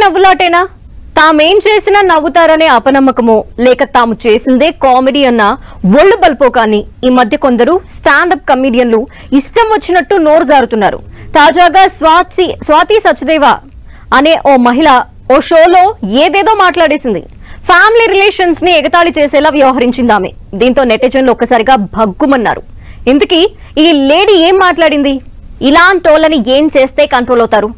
నవ్వులాటేనా? తామేం చేసినా నవ్వుతారనే అపనమ్మకమో లేక తాము చేసిందే కామెడీ అన్న ఒళ్ళు బల్పో కానీ ఈ మధ్య కొందరు స్టాండప్ కమెడియన్లు ఇష్టం వచ్చినట్టు నోరు జారుతున్నారు. తాజాగా స్వాతి సచ్దేవ అనే ఓ మహిళ ఓ షోలో ఏదేదో మాట్లాడేసింది. ఫ్యామిలీ రిలేషన్స్ ని ఎగతాళి చేసేలా వ్యవహరించింది ఆమె. దీంతో నెటిజన్లు ఒక్కసారిగా భగ్గుమన్నారు. ఇంతకీ ఈ లేడీ ఏం మాట్లాడింది? ఇలాంటోళ్ళని ఏం చేస్తే కంట్రోల్ అవుతారు?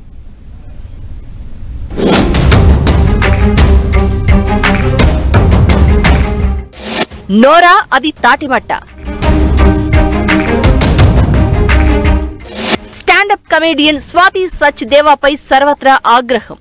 నోరా అది తాటిమట్ట. స్టాండప్ కమెడియన్ స్వాతి సచ్దేవపై సర్వత్రా ఆగ్రహం.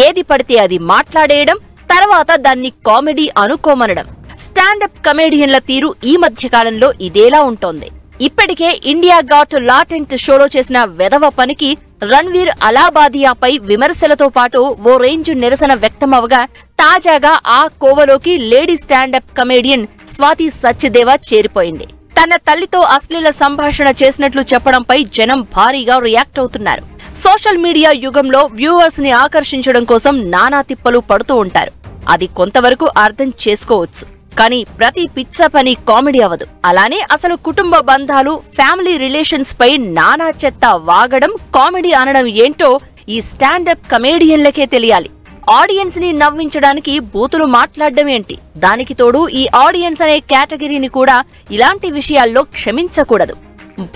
ఏది పడితే అది మాట్లాడేయడం, తర్వాత దాన్ని కామెడీ అనుకోమనడం. స్టాండప్ కమెడియన్ల తీరు ఈ మధ్య కాలంలో ఇదేలా ఉంటోంది. ఇప్పటికే ఇండియా గాట్ లాటెంట్ షోలో చేసిన వెధవ పనికి రణ్వీర్ అలాబాదియాపై విమర్శలతో పాటు ఓ రేంజ్ నిరసన వ్యక్తమవగా తాజాగా ఆ కోవలోకి lady standup comedian Swati Sachdeva చేరిపోయింది. తన తల్లితో అశ్లీల సంభాషణ చేసినట్లు చెప్పడంపై జనం భారీగా రియాక్ట్ అవుతున్నారు. సోషల్ మీడియా యుగంలో వ్యూవర్స్ ని ఆకర్షించడం కోసం నానా తిప్పలు పడుతూ ఉంటారు. అది కొంతవరకు అర్థం చేసుకోవచ్చు. కానీ ప్రతి పిచ్చ పని కామెడీ అవదు. అలానే అసలు కుటుంబ బంధాలు, ఫ్యామిలీ రిలేషన్స్ పై నానా చెత్త వాగడం కామెడీ అనడం ఏంటో ఈ స్టాండప్ కమెడియన్లకే తెలియాలి. ఆడియన్స్ ని నవ్వించడానికి బూతులు మాట్లాడడం ఏంటి? దానికి తోడు ఈ ఆడియన్స్ అనే కేటగిరీని కూడా ఇలాంటి విషయాల్లో క్షమించకూడదు.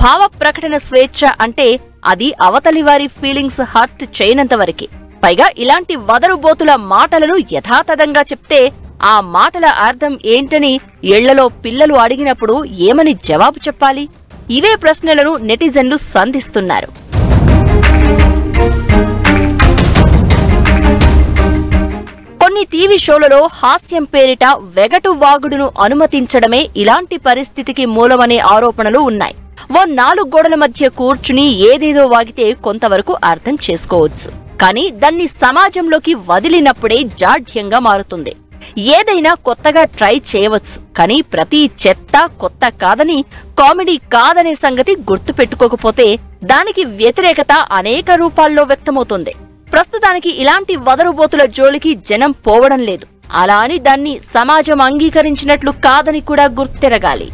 భావ ప్రకటన స్వేచ్ఛ అంటే అది అవతలి వారి ఫీలింగ్స్ హర్ట్ చేయనంత వరకే. పైగా ఇలాంటి వదరుబోతుల మాటలను యథాతథంగా చెప్తే ఆ మాటల అర్థం ఏంటని ఇళ్లలో పిల్లలు అడిగినప్పుడు ఏమని జవాబు చెప్పాలి? ఇవే ప్రశ్నలను నెటిజన్లు సంధిస్తున్నారు. కొన్ని టీవీ షోలలో హాస్యం పేరిట వెగటు వాగుడును అనుమతించడమే ఇలాంటి పరిస్థితికి మూలమనే ఆరోపణలు ఉన్నాయి. ఓ 4 గోడల మధ్య కూర్చుని ఏదేదో వాగితే కొంతవరకు అర్థం చేసుకోవచ్చు. కానీ దాన్ని సమాజంలోకి వదిలినప్పుడే జాడ్యంగా మారుతుంది. ఏదైనా కొత్తగా ట్రై చేయవచ్చు, కానీ ప్రతి చెత్త కొత్త కాదని, కామెడీ కాదనే సంగతి గుర్తుపెట్టుకోకపోతే దానికి వ్యతిరేకత అనేక రూపాల్లో వ్యక్తమవుతుంది. ప్రస్తుతానికి ఇలాంటి వదరుబోతుల జోలికి జనం పోవడం లేదు. అలా అని దాన్ని సమాజం అంగీకరించినట్లు కాదని కూడా గుర్తెరగాలి.